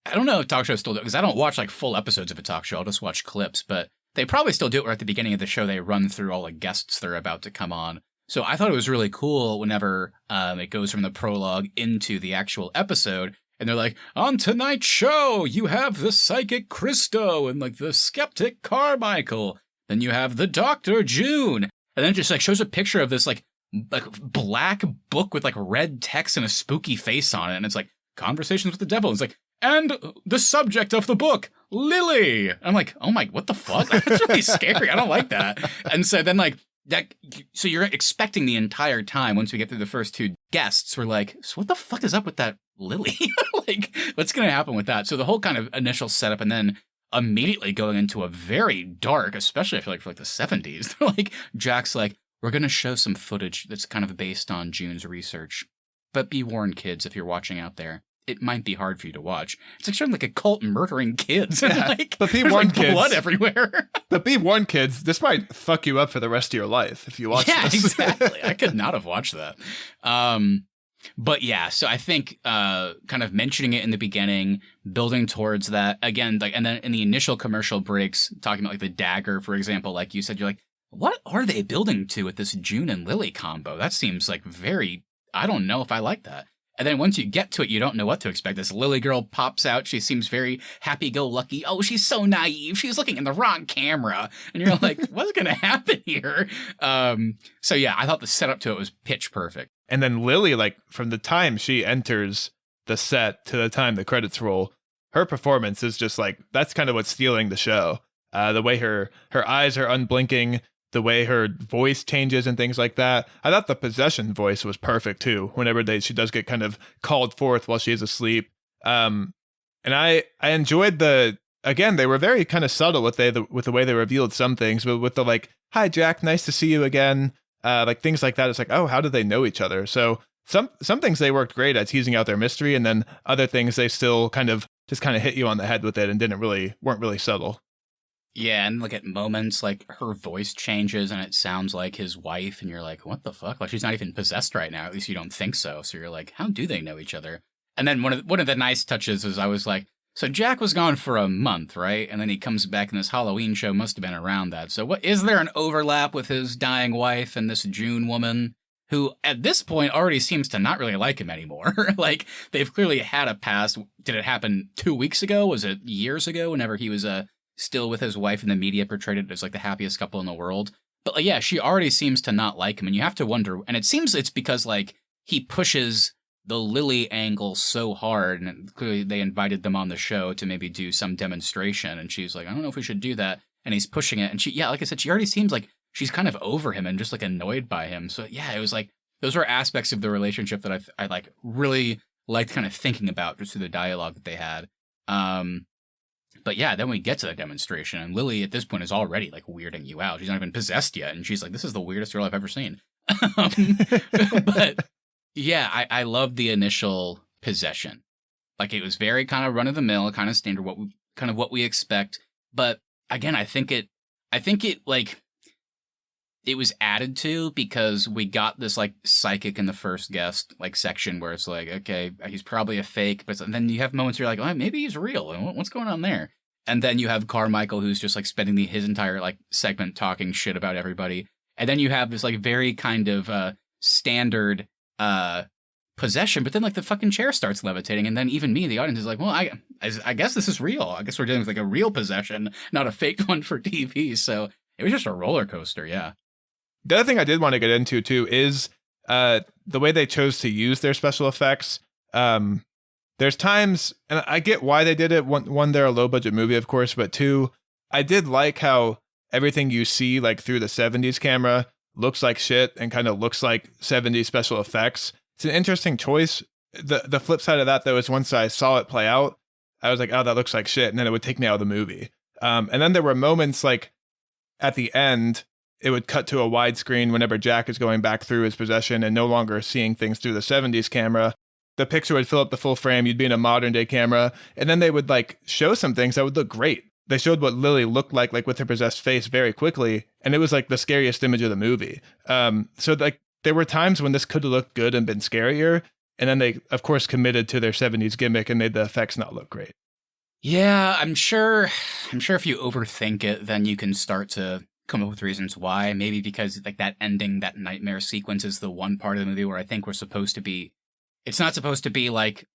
[SPEAKER 1] I don't know if talk shows still do it, because I don't watch like full episodes of a talk show. I'll just watch clips, but they probably still do it where at the beginning of the show they run through all the guests that are about to come on. So I thought it was really cool whenever it goes from the prologue into the actual episode, and they're like, on tonight's show, you have the psychic Christo and like the skeptic Carmichael. Then you have the doctor June. And then it just like shows a picture of this like black book with like red text and a spooky face on it. And it's like, Conversations with the Devil. It's like, and the subject of the book, Lily. I'm like, oh my, what the fuck? That's really scary. I don't like that. And so then like, so you're expecting the entire time once we get through the first two guests, we're like, so what the fuck is up with that Lily? Like, what's going to happen with that? So the whole kind of initial setup and then immediately going into a very dark, especially I feel like for like the 70s, like Jack's like, we're going to show some footage that's kind of based on June's research. But be warned, kids, if you're watching out there, it might be hard for you to watch. It's like showing like a cult murdering kids. And like,
[SPEAKER 2] but be warned,
[SPEAKER 1] like
[SPEAKER 2] kids.
[SPEAKER 1] Blood everywhere.
[SPEAKER 2] But be warned, kids. This might fuck you up for the rest of your life if you watch this.
[SPEAKER 1] Yeah, exactly. I could not have watched that. But yeah, so I think kind of mentioning it in the beginning, building towards that again, like, and then in the initial commercial breaks, talking about like the dagger, for example, like you said, you're like, what are they building to with this June and Lily combo? That seems like very, I don't know if I like that. And then once you get to it, you don't know what to expect. This Lily girl pops out. She seems very happy-go-lucky. Oh, she's so naive. She's looking in the wrong camera. And you're like, what's going to happen here? So yeah, I thought the setup to it was pitch perfect.
[SPEAKER 2] And then Lily, like from the time she enters the set to the time the credits roll, her performance is just like, that's kind of what's stealing the show. The way her eyes are unblinking, the way her voice changes and things like that. I thought the possession voice was perfect too. Whenever she does get kind of called forth while she is asleep. And I enjoyed again, they were very kind of subtle with the way they revealed some things, but with the like, hi Jack, nice to see you again. Like things like that. It's like, oh, how do they know each other? So some things they worked great at teasing out their mystery, and then other things they still kind of hit you on the head with it and weren't really subtle.
[SPEAKER 1] Yeah, and like at moments, like her voice changes and it sounds like his wife, and you're like, what the fuck? Like she's not even possessed right now. At least you don't think so. So you're like, how do they know each other? And then one of the nice touches is I was like, so Jack was gone for a month, right? And then he comes back, and this Halloween show must have been around that. So what is there an overlap with his dying wife and this June woman who at this point already seems to not really like him anymore? Like they've clearly had a past. Did it happen 2 weeks ago? Was it years ago? Whenever he was still with his wife and the media portrayed it as like the happiest couple in the world. But like, yeah, she already seems to not like him, and you have to wonder, and it seems it's because like he pushes the Lily angle so hard, and clearly they invited them on the show to maybe do some demonstration, and she's like, I don't know if we should do that, and he's pushing it, and she, yeah, like I said, she already seems like she's kind of over him and just like annoyed by him. So yeah, it was like, those were aspects of the relationship that I like really liked kind of thinking about just through the dialogue that they had. But yeah, then we get to the demonstration, and Lily at this point is already like weirding you out. She's not even possessed yet, and she's like, "This is the weirdest girl I've ever seen." But yeah, I love the initial possession. Like it was very kind of run of the mill, kind of standard, what we expect. But again, I think it like it was added to because we got this like psychic in the first guest like section where it's like, okay, he's probably a fake, but then you have moments where you're like, oh, maybe he's real. And what's going on there? And then you have Carmichael, who's just like spending his entire like segment talking shit about everybody. And then you have this like very kind of standard possession, but then like the fucking chair starts levitating, and then even me, the audience, is like, well, I guess this is real. I guess we're dealing with like a real possession, not a fake one for TV. So it was just a roller coaster, yeah.
[SPEAKER 2] The other thing I did want to get into too is the way they chose to use their special effects. There's times, and I get why they did it. One, they're a low budget movie, of course, but two, I did like how everything you see like through the 70s camera looks like shit and kind of looks like 70s special effects. It's an interesting choice. The flip side of that, though, is once I saw it play out, I was like, oh, that looks like shit. And then it would take me out of the movie. And then there were moments like at the end, it would cut to a widescreen whenever Jack is going back through his possession and no longer seeing things through the 70s camera. The picture would fill up the full frame. You'd be in a modern day camera. And then they would like show some things that would look great. They showed what Lily looked like with her possessed face very quickly. And it was like the scariest image of the movie. So like there were times when this could have looked good and been scarier. And then they, of course, committed to their 70s gimmick and made the effects not look great.
[SPEAKER 1] Yeah, I'm sure if you overthink it, then you can start to come up with reasons why. Maybe because like that ending, that nightmare sequence is the one part of the movie where I think we're supposed to be. It's not supposed to be like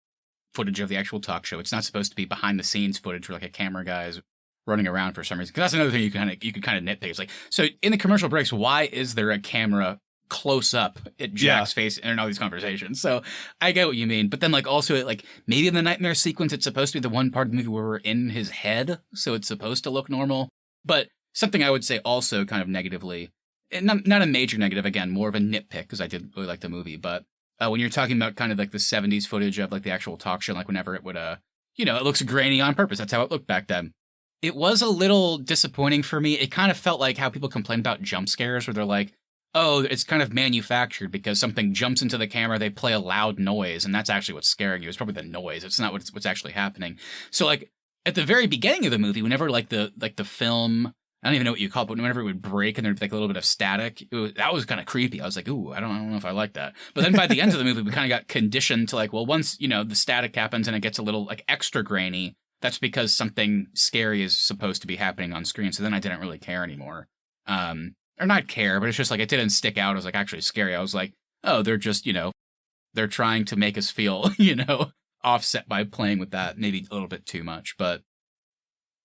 [SPEAKER 1] footage of the actual talk show. It's not supposed to be behind the scenes footage where like a camera guy is running around for some reason. Because that's another thing you could kind of nitpick. It's like, so in the commercial breaks, why is there a camera close up at Jack's face and all these conversations? So I get what you mean, but then like also like maybe in the nightmare sequence it's supposed to be the one part of the movie where we're in his head, so it's supposed to look normal. But something I would say also kind of negatively, and not a major negative, again, more of a nitpick because I did really like the movie, but when you're talking about kind of like the 70s footage of like the actual talk show, like whenever it would it looks grainy on purpose. That's how it looked back then. It was a little disappointing for me. It kind of felt like how people complain about jump scares where they're like, oh, it's kind of manufactured because something jumps into the camera, they play a loud noise, and that's actually what's scaring you. It's probably the noise. It's not what's actually happening. So like at the very beginning of the movie, whenever like the film, I don't even know what you call it, but whenever it would break and there'd be like a little bit of static, that was kind of creepy. I was like, ooh, I don't know if I like that. But then by the end of the movie, we kind of got conditioned to like, well, once, the static happens and it gets a little like extra grainy, that's because something scary is supposed to be happening on screen. So then I didn't really care anymore. Or not care, but it's just like it didn't stick out as like actually scary. I was like, oh, they're just, they're trying to make us feel, offset by playing with that maybe a little bit too much. But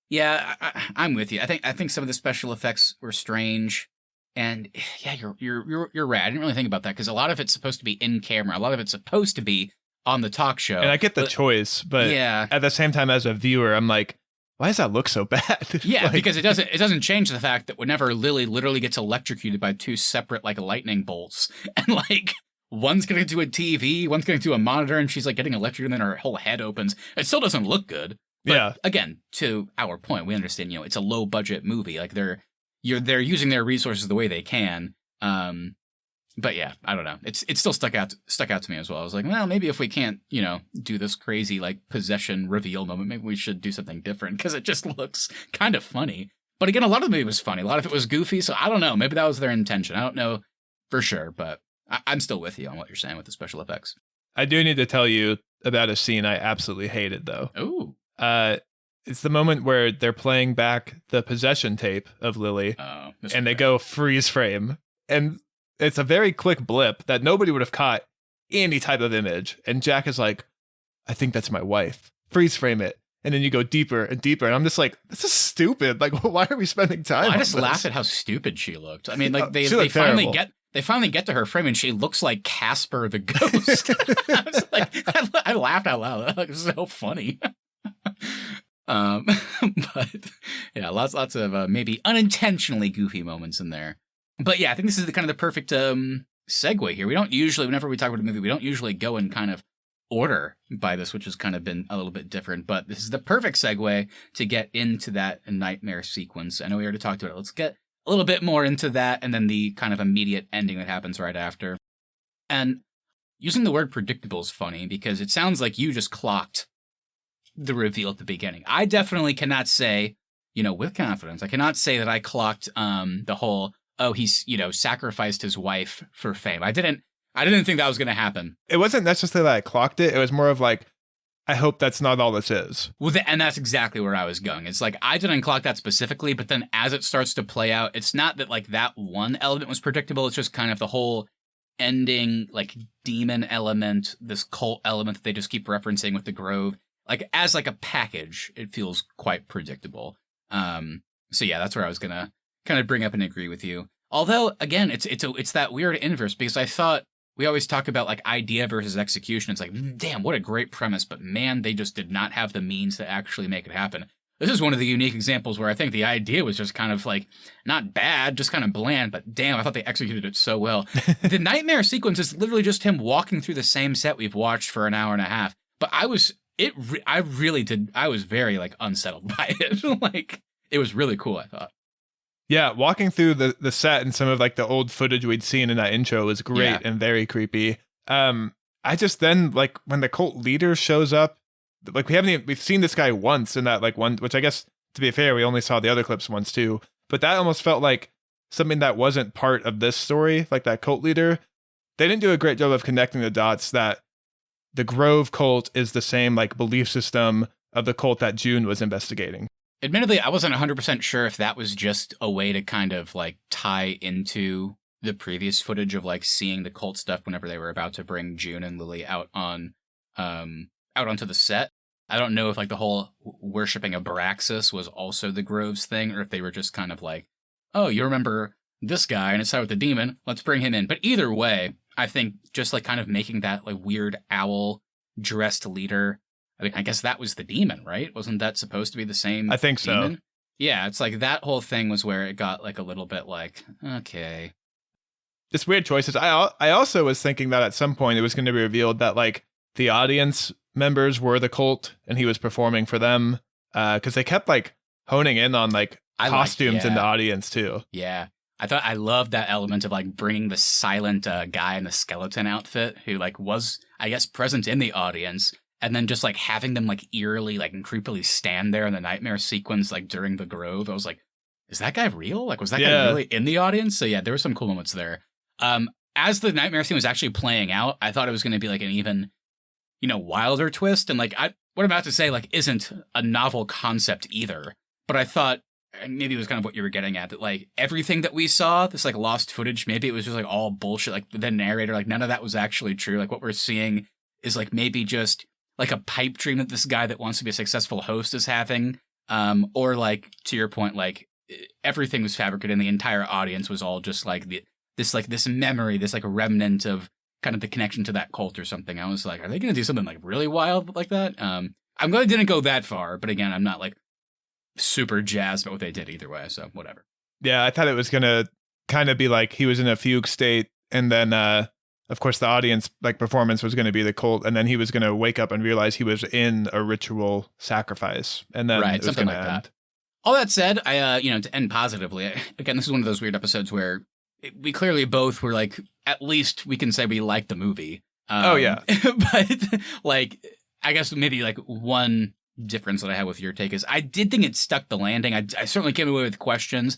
[SPEAKER 1] yeah, I'm with you. I think some of the special effects were strange, and yeah, you're right. I didn't really think about that because a lot of it's supposed to be in camera. A lot of it's supposed to be on the talk show.
[SPEAKER 2] And I get the choice, but yeah, at the same time, as a viewer, I'm like, why does that look so bad?
[SPEAKER 1] Yeah, because it doesn't change the fact that whenever Lily literally gets electrocuted by two separate like lightning bolts, and like one's getting to a TV, one's getting to a monitor, and she's like getting electrocuted, and then her whole head opens. It still doesn't look good. But yeah, again, to our point, we understand, it's a low budget movie. Like they're using their resources the way they can. But yeah, I don't know. It still stuck out to me as well. I was like, well, maybe if we can't, do this crazy like possession reveal moment, maybe we should do something different because it just looks kind of funny. But again, a lot of the movie was funny. A lot of it was goofy. So I don't know. Maybe that was their intention. I don't know for sure, but I'm still with you on what you're saying with the special effects.
[SPEAKER 2] I do need to tell you about a scene I absolutely hated, though.
[SPEAKER 1] Ooh.
[SPEAKER 2] It's the moment where they're playing back the possession tape of Lily, and they go freeze frame, and it's a very quick blip that nobody would have caught any type of image. And Jack is like, I think that's my wife. Freeze frame it. And then you go deeper and deeper. And I'm just like, this is stupid. Like, why are we spending time on
[SPEAKER 1] I just
[SPEAKER 2] this?
[SPEAKER 1] laughed at how stupid she looked. I mean, like they finally get to her frame and she looks like Casper the Ghost. I was like, I laughed out loud. That was so funny. But yeah, lots of maybe unintentionally goofy moments in there. But yeah, I think this is the kind of the perfect segue here. We don't usually, whenever we talk about a movie, we don't usually go in kind of order by this, which has kind of been a little bit different. But this is the perfect segue to get into that nightmare sequence. I know we already talked about it. Let's get a little bit more into that and then the kind of immediate ending that happens right after. And using the word predictable is funny because it sounds like you just clocked the reveal at the beginning. I definitely cannot say, with confidence, I cannot say that I clocked the whole, oh, he's, sacrificed his wife for fame. I didn't think that was going to happen.
[SPEAKER 2] It wasn't necessarily that I clocked it. It was more of like, I hope that's not all this is.
[SPEAKER 1] Well, and that's exactly where I was going. It's like, I didn't clock that specifically, but then as it starts to play out, it's not that like that one element was predictable. It's just kind of the whole ending, like demon element, this cult element that they just keep referencing with the Grove. Like as like a package, it feels quite predictable. So yeah, that's where I was gonna kind of bring up and agree with you. Although again, it's that weird inverse, because I thought we always talk about like idea versus execution. It's like, damn, what a great premise, but man, they just did not have the means to actually make it happen. This is one of the unique examples where I think the idea was just kind of like not bad, just kind of bland, but damn, I thought they executed it so well. The nightmare sequence is literally just him walking through the same set we've watched for an hour and a half. But I was very like unsettled by it. Like it was really cool, I thought.
[SPEAKER 2] Yeah, walking through the set and some of like the old footage we'd seen in that intro was great and very creepy. I just then like when the cult leader shows up, like we've seen this guy once in that like one, which I guess to be fair, we only saw the other clips once too, but that almost felt like something that wasn't part of this story, like that cult leader. They didn't do a great job of connecting the dots that the Grove cult is the same like belief system of the cult that June was investigating.
[SPEAKER 1] Admittedly, I wasn't 100% sure if that was just a way to kind of like tie into the previous footage of like seeing the cult stuff whenever they were about to bring June and Lily out onto the set. I don't know if like the whole worshipping Abraxas was also the Grove's thing, or if they were just kind of like, oh, you remember this guy and it's out with the demon, let's bring him in. But either way, I think just like kind of making that like weird owl dressed leader. I mean, I guess that was the demon, right? Wasn't that supposed to be the same?
[SPEAKER 2] I think
[SPEAKER 1] demon?
[SPEAKER 2] so.
[SPEAKER 1] Yeah, it's like that whole thing was where it got like a little bit like, okay.
[SPEAKER 2] Just weird choices. I also was thinking that at some point it was going to be revealed that like the audience members were the cult and he was performing for them, because they kept like honing in on like costumes in the audience too.
[SPEAKER 1] Yeah. I loved that element of like bringing the silent guy in the skeleton outfit who like was, I guess, present in the audience. And then just like having them like eerily, like and creepily stand there in the nightmare sequence, like during the Grove. I was like, is that guy real? Like, was that guy really in the audience? So yeah, there were some cool moments there. As the nightmare scene was actually playing out, I thought it was going to be like an even, wilder twist. And like, what I'm about to say, like, isn't a novel concept either. But I thought, and maybe it was kind of what you were getting at, that like everything that we saw, this like lost footage, maybe it was just like all bullshit. Like the narrator, like none of that was actually true. Like what we're seeing is like maybe just like a pipe dream that this guy that wants to be a successful host is having. Or like, to your point, like everything was fabricated and the entire audience was all just like this memory, this like remnant of kind of the connection to that cult or something. I was like, are they going to do something like really wild like that? I'm glad it didn't go that far, but again, I'm not like super jazzed about what they did either way. So whatever.
[SPEAKER 2] Yeah. I thought it was going to kind of be like he was in a fugue state and then, of course, the audience like performance was going to be the cult, and then he was going to wake up and realize he was in a ritual sacrifice, and then it was
[SPEAKER 1] something like
[SPEAKER 2] end.
[SPEAKER 1] that. All that said, to end positively, again, this is one of those weird episodes where we clearly both were like, at least we can say we liked the movie.
[SPEAKER 2] Oh yeah,
[SPEAKER 1] but like, I guess maybe like one difference that I have with your take is I did think it stuck the landing. I certainly came away with questions.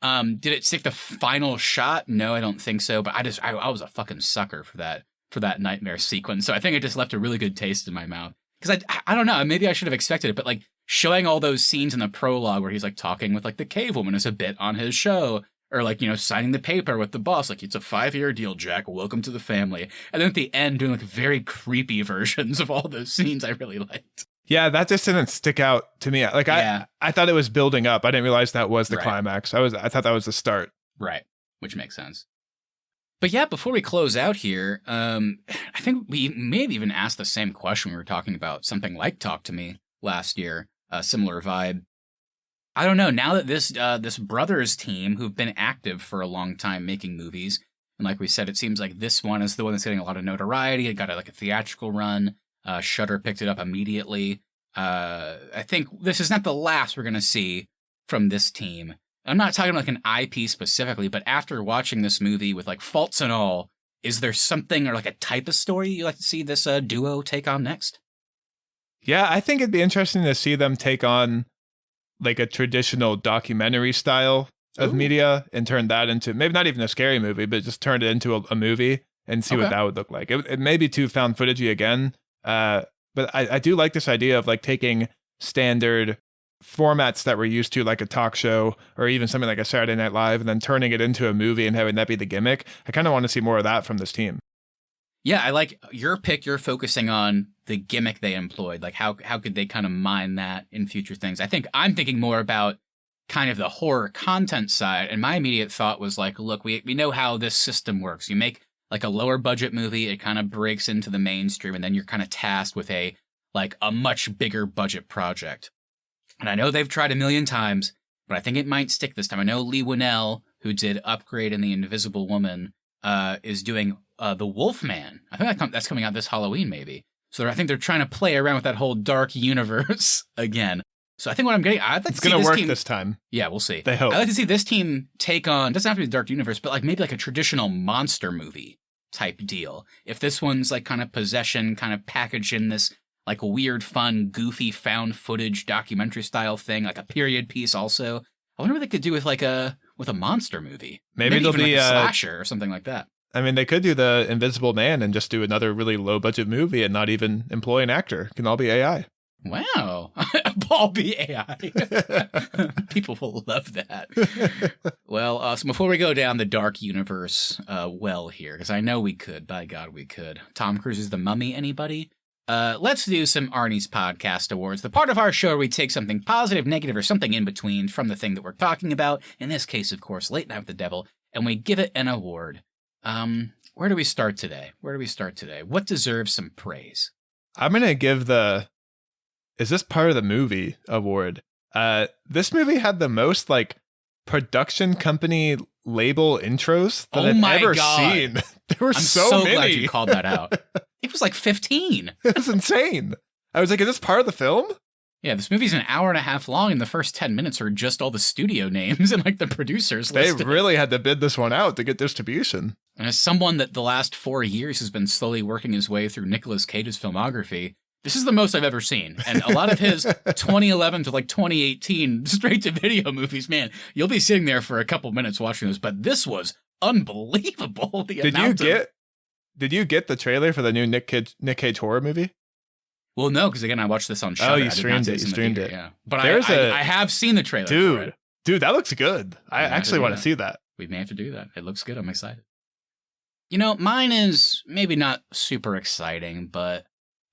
[SPEAKER 1] Did it stick the final shot? No, I don't think so. But I was a fucking sucker for that nightmare sequence. So I think it just left a really good taste in my mouth. Because I don't know, maybe I should have expected it, but like showing all those scenes in the prologue where he's like talking with like the cave woman is a bit on his show, or like, signing the paper with the boss, like it's a 5-year deal, Jack, welcome to the family. And then at the end doing like very creepy versions of all those scenes I really liked.
[SPEAKER 2] Yeah, that just didn't stick out to me. Like I thought it was building up. I didn't realize that was the climax. I thought that was the start.
[SPEAKER 1] Right, which makes sense. But yeah, before we close out here, I think we may have even asked the same question when we were talking about something like Talk to Me last year, a similar vibe. I don't know, now that this Brothers team, who've been active for a long time making movies, and like we said, it seems like this one is the one that's getting a lot of notoriety. It got a theatrical run. Shudder picked it up immediately. I think this is not the last we're going to see from this team. I'm not talking like an IP specifically, but after watching this movie with like faults and all, is there something or like a type of story you'd like to see this duo take on next?
[SPEAKER 2] Yeah, I think it'd be interesting to see them take on like a traditional documentary style of media and turn that into maybe not even a scary movie, but just turn it into a movie and see what that would look like. It may be too found footagey again. But I do like this idea of like taking standard formats that we're used to, like a talk show or even something like a Saturday Night Live, and then turning it into a movie and having that be the gimmick. I kind of want to see more of that from this team.
[SPEAKER 1] Yeah, I like your pick. You're focusing on the gimmick they employed. Like how could they kind of mine that in future things? I think I'm thinking more about kind of the horror content side. And my immediate thought was like, look, we know how this system works. You make like a lower budget movie, it kind of breaks into the mainstream, and then you're kind of tasked with a much bigger budget project. And I know they've tried a million times, but I think it might stick this time. I know Lee Winnell, who did Upgrade and The Invisible Woman, is doing The Wolfman. I think that's coming out this Halloween, maybe. So I think they're trying to play around with that whole dark universe again. So I think what I'm getting, I'd like
[SPEAKER 2] it's
[SPEAKER 1] to see
[SPEAKER 2] gonna
[SPEAKER 1] this
[SPEAKER 2] work
[SPEAKER 1] team,
[SPEAKER 2] this time.
[SPEAKER 1] Yeah, we'll see.
[SPEAKER 2] They hope.
[SPEAKER 1] I'd like to see this team take on, doesn't have to be the dark universe, but like maybe like a traditional monster movie type deal. If this one's like kind of possession, kind of packaged in this like weird, fun, goofy found footage documentary style thing, like a period piece also. I wonder what they could do with a monster movie.
[SPEAKER 2] Maybe it'll
[SPEAKER 1] even
[SPEAKER 2] be
[SPEAKER 1] like a slasher or something like that.
[SPEAKER 2] I mean, they could do The Invisible Man and just do another really low budget movie and not even employ an actor. It can all be AI.
[SPEAKER 1] Wow. All be AI. People will love that. Well, so before we go down the dark universe well here, because I know we could, by God we could. Tom Cruise's The Mummy, anybody? Let's do some Arnie's Podcast Awards, the part of our show where we take something positive, negative, or something in between from the thing that we're talking about, in this case, of course, Late Night with the Devil, and we give it an award. Where do we start today? What deserves some praise?
[SPEAKER 2] I'm going to give is this part of the movie award? This movie had the most like production company label intros that I've ever seen. There were so many.
[SPEAKER 1] I'm so glad you called that out. It was like 15.
[SPEAKER 2] It was insane. I was like, is this part of the film?
[SPEAKER 1] Yeah, this movie's an hour and a half long, and the first 10 minutes are just all the studio names and like the producers listed.
[SPEAKER 2] They really had to bid this one out to get distribution.
[SPEAKER 1] And as someone that the last 4 years has been slowly working his way through Nicolas Cage's filmography, this is the most I've ever seen. And a lot of his 2011 to like 2018 straight to video movies, man, you'll be sitting there for a couple minutes watching those, but this was unbelievable.
[SPEAKER 2] Did you get the trailer for the new Nick Cage horror movie?
[SPEAKER 1] Well, no, because again, I watched this on Shudder.
[SPEAKER 2] Oh, you streamed it.
[SPEAKER 1] Yeah, but I have seen the trailer.
[SPEAKER 2] Dude, that looks good. I actually want to see that.
[SPEAKER 1] We may have to do that. It looks good. I'm excited. You know, mine is maybe not super exciting, but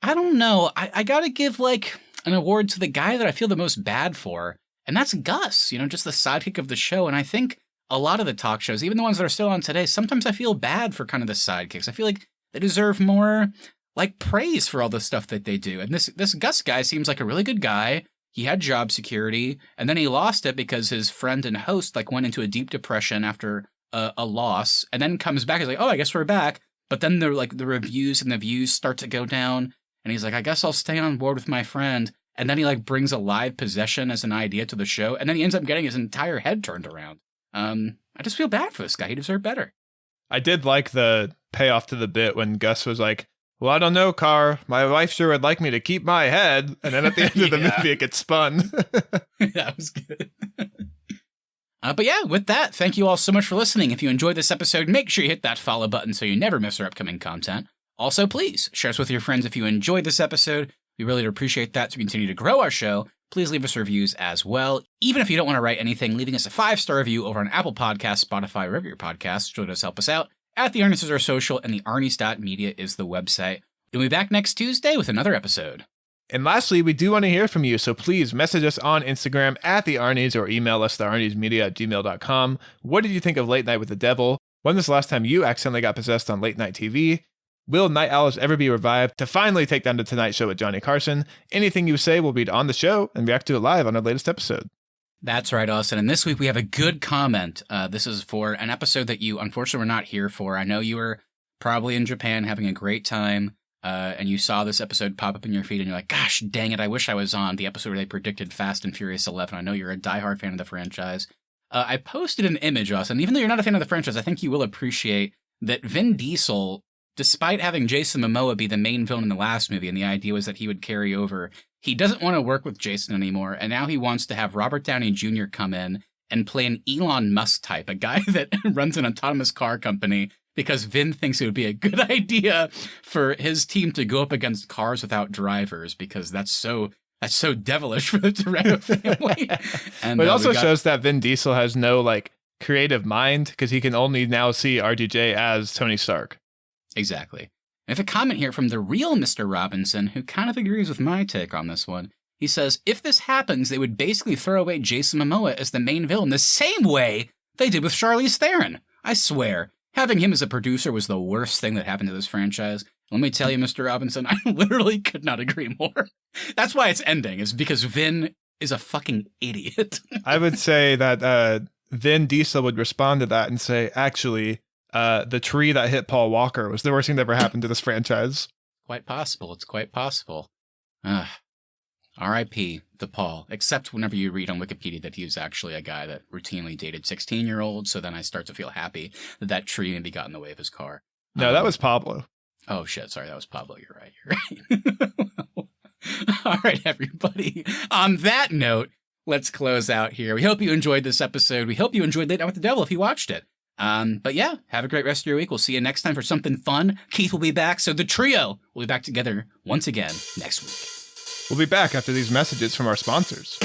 [SPEAKER 1] I don't know. I gotta give like an award to the guy that I feel the most bad for, and that's Gus. You know, just the sidekick of the show. And I think a lot of the talk shows, even the ones that are still on today, sometimes I feel bad for kind of the sidekicks. I feel like they deserve more like praise for all the stuff that they do. And this Gus guy seems like a really good guy. He had job security, and then he lost it because his friend and host like went into a deep depression after a loss, and then comes back. He's like, oh, I guess we're back. But then the reviews and the views start to go down, and he's like, I guess I'll stay on board with my friend. And then he like brings a live possession as an idea to the show, and then he ends up getting his entire head turned around. I just feel bad for this guy. He deserved better.
[SPEAKER 2] I did like the payoff to the bit when Gus was like, well, I don't know, Carr. My wife sure would like me to keep my head. And then at the end of the movie, it gets spun.
[SPEAKER 1] That was good. But yeah, with that, thank you all so much for listening. If you enjoyed this episode, make sure you hit that follow button so you never miss our upcoming content. Also, please share us with your friends if you enjoyed this episode. We really appreciate that to continue to grow our show. Please leave us reviews as well. Even if you don't want to write anything, leaving us a 5-star review over on Apple Podcasts, Spotify, wherever your podcasts really does help us out. At the Arnies is our social, and the Arnies.media is the website. We'll be back next Tuesday with another episode.
[SPEAKER 2] And lastly, we do want to hear from you, so please message us on Instagram at the Arnies or email us thearniesmedia@gmail.com. What did you think of Late Night with the Devil? When was the last time you accidentally got possessed on late night TV? Will Night Owls ever be revived to finally take down the Tonight Show with Johnny Carson? Anything you say will read on the show and react to it live on our latest episode.
[SPEAKER 1] That's right, Austin. And this week we have a good comment. This is for an episode that you unfortunately were not here for. I know you were probably in Japan having a great time, and you saw this episode pop up in your feed, and you're like, gosh, dang it, I wish I was on the episode where they predicted Fast and Furious 11. I know you're a diehard fan of the franchise. I posted an image, Austin. Even though you're not a fan of the franchise, I think you will appreciate that Vin Diesel, despite having Jason Momoa be the main villain in the last movie, and the idea was that he would carry over, he doesn't want to work with Jason anymore, and now he wants to have Robert Downey Jr. come in and play an Elon Musk type, a guy that runs an autonomous car company because Vin thinks it would be a good idea for his team to go up against cars without drivers because that's so devilish for the Toretto family. And
[SPEAKER 2] but it also shows that Vin Diesel has no like creative mind because he can only now see RDJ as Tony Stark.
[SPEAKER 1] Exactly. I have a comment here from the real Mr. Robinson, who kind of agrees with my take on this one. He says, if this happens, they would basically throw away Jason Momoa as the main villain the same way they did with Charlize Theron. I swear, having him as a producer was the worst thing that happened to this franchise. Let me tell you, Mr. Robinson, I literally could not agree more. That's why it's ending, is because Vin is a fucking idiot.
[SPEAKER 2] I would say that Vin Diesel would respond to that and say, actually, the tree that hit Paul Walker was the worst thing that ever happened to this franchise.
[SPEAKER 1] Quite possible. It's quite possible. R.I.P. to Paul, except whenever you read on Wikipedia that he was actually a guy that routinely dated 16-year-olds, so then I start to feel happy that that tree maybe got in the way of his car.
[SPEAKER 2] No, that was Pablo.
[SPEAKER 1] Oh, shit. Sorry, that was Pablo. You're right. All right, everybody. On that note, let's close out here. We hope you enjoyed this episode. We hope you enjoyed Late Night with the Devil if you watched it. But yeah, have a great rest of your week. We'll see you next time for something fun. Keith will be back, so the trio will be back together once again next week.
[SPEAKER 2] We'll be back after these messages from our sponsors.